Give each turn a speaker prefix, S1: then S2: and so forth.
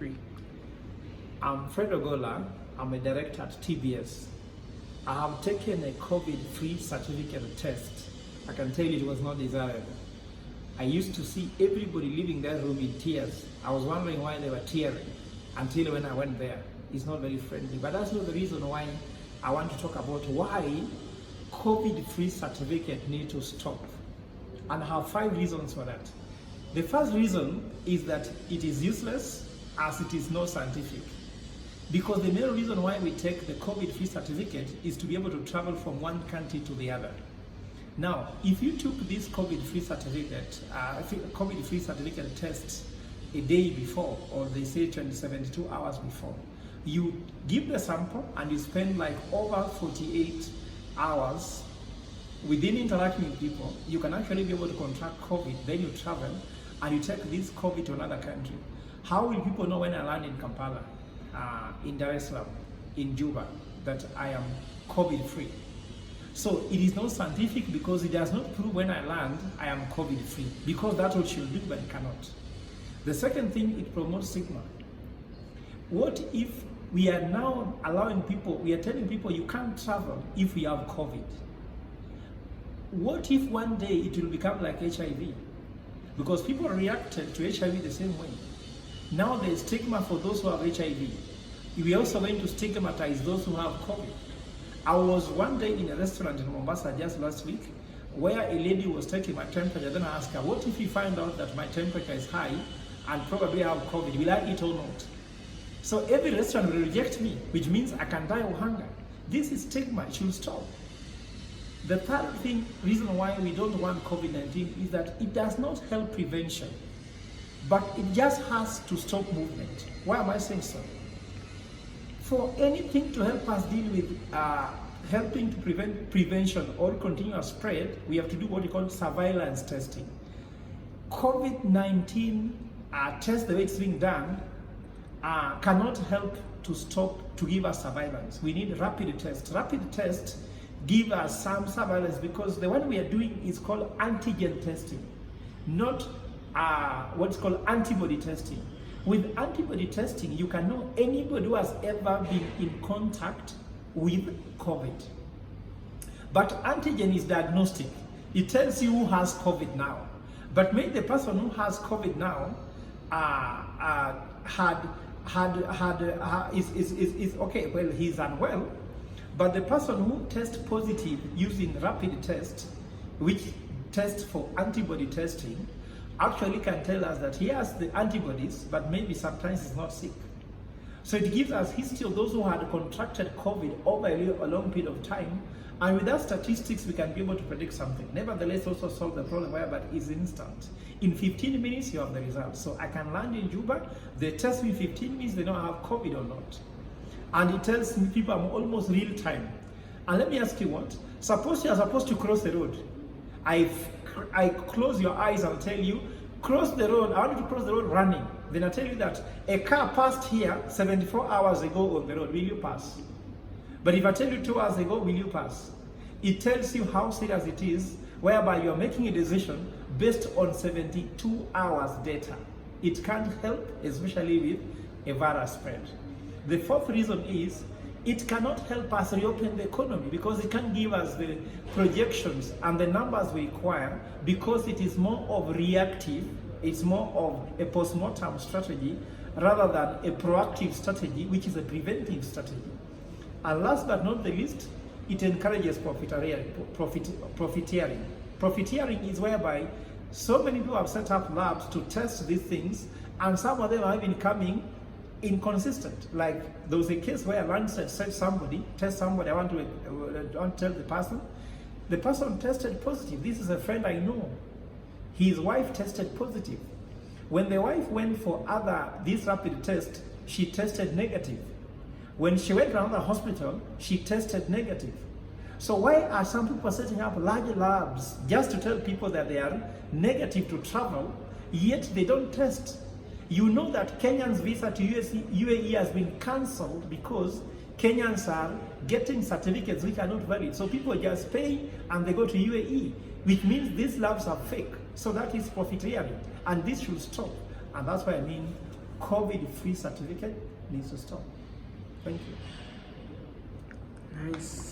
S1: COVID-free?
S2: I'm Fred Ogola. I'm a director at TBS. I have taken a COVID-free certificate test. I can tell you it was not desirable. I used to see everybody leaving their room in tears. I was wondering why they were tearing until when I went there. It's not very friendly. But that's not the reason why I want to talk about why COVID-free certificate need to stop. And I have 5 reasons for that. The first reason is that it is useless as it is not scientific. Because the main reason why we take the COVID-free certificate is to be able to travel from one country to the other. Now, if you took this COVID-free certificate test a day before, or they say 72 hours before, you give the sample and you spend like over 48 hours within interacting with people, you can actually be able to contract COVID, then you travel and you take this COVID to another country. How will people know when I land in Kampala, in Dar es Salaam, in Juba, that I am COVID-free? So it is not scientific because it does not prove when I land I am COVID-free, because that's what you'll do, but it cannot. The second thing, it promotes stigma. What if we are now allowing people, we are telling people you can't travel if we have COVID? What if one day it will become like HIV? Because people reacted to HIV the same way. Now there is stigma for those who have HIV. We are also going to stigmatize those who have COVID. I was one day in a restaurant in Mombasa just last week where a lady was taking my temperature. Then I asked her, what if you find out that my temperature is high and probably have COVID? Will I eat or not? So every restaurant will reject me, which means I can die of hunger. This is stigma. It should stop. The third reason why we don't want COVID-19 is that it does not help prevention, but it just has to stop movement. Why am I saying so? For anything to help us deal with helping to prevent prevention or continuous spread, we have to do what we call surveillance testing. COVID-19 test, the way it's being done, cannot help to stop, to give us surveillance. We need rapid tests. Rapid tests give us some surveillance because the one we are doing is called antigen testing, not what's called antibody testing. With antibody testing, you can know anybody who has ever been in contact with COVID. But antigen is diagnostic. It tells you who has COVID now. But maybe the person who has COVID now is okay, well, he's unwell. But the person who tests positive using rapid test, which tests for antibody testing, actually can tell us that he has the antibodies, but maybe sometimes he's not sick. So it gives us history of those who had contracted COVID over a long period of time, and with that statistics we can be able to predict something. Nevertheless, also solve the problem whereby it's instant. In 15 minutes you have the results. So I can land in Juba, they test me 15 minutes, they know I have COVID or not. And it tells me people I'm almost real time. And let me ask you what, suppose you are supposed to cross the road. I close your eyes and tell you, cross the road, I want you to cross the road running. Then I tell you that a car passed here 74 hours ago on the road, will you pass? But if I tell you 2 hours ago, will you pass? It tells you how serious it is, whereby you are making a decision based on 72 hours data. It can't help, especially with a virus spread. The fourth reason is, it cannot help us reopen the economy because it can't give us the projections and the numbers we require, because it is more of reactive, it's more of a post-mortem strategy rather than a proactive strategy, which is a preventive strategy. And last but not the least, it encourages profiteering. Profiteering is whereby so many people have set up labs to test these things, and some of them are even coming inconsistent. Like there was a case where Lancet said test somebody, I want to tell the person tested positive. This is a friend I know. His wife tested positive. When the wife went for this rapid test, she tested negative. When she went to another hospital, she tested negative. So why are some people setting up large labs just to tell people that they are negative to travel, yet they don't test? You know that Kenyans' visa to UAE has been cancelled because Kenyans are getting certificates which are not valid. So people just pay and they go to UAE, which means these labs are fake. So that is profiteering, and this should stop. And that's why I mean COVID-free certificate needs to stop. Thank you.
S1: Nice.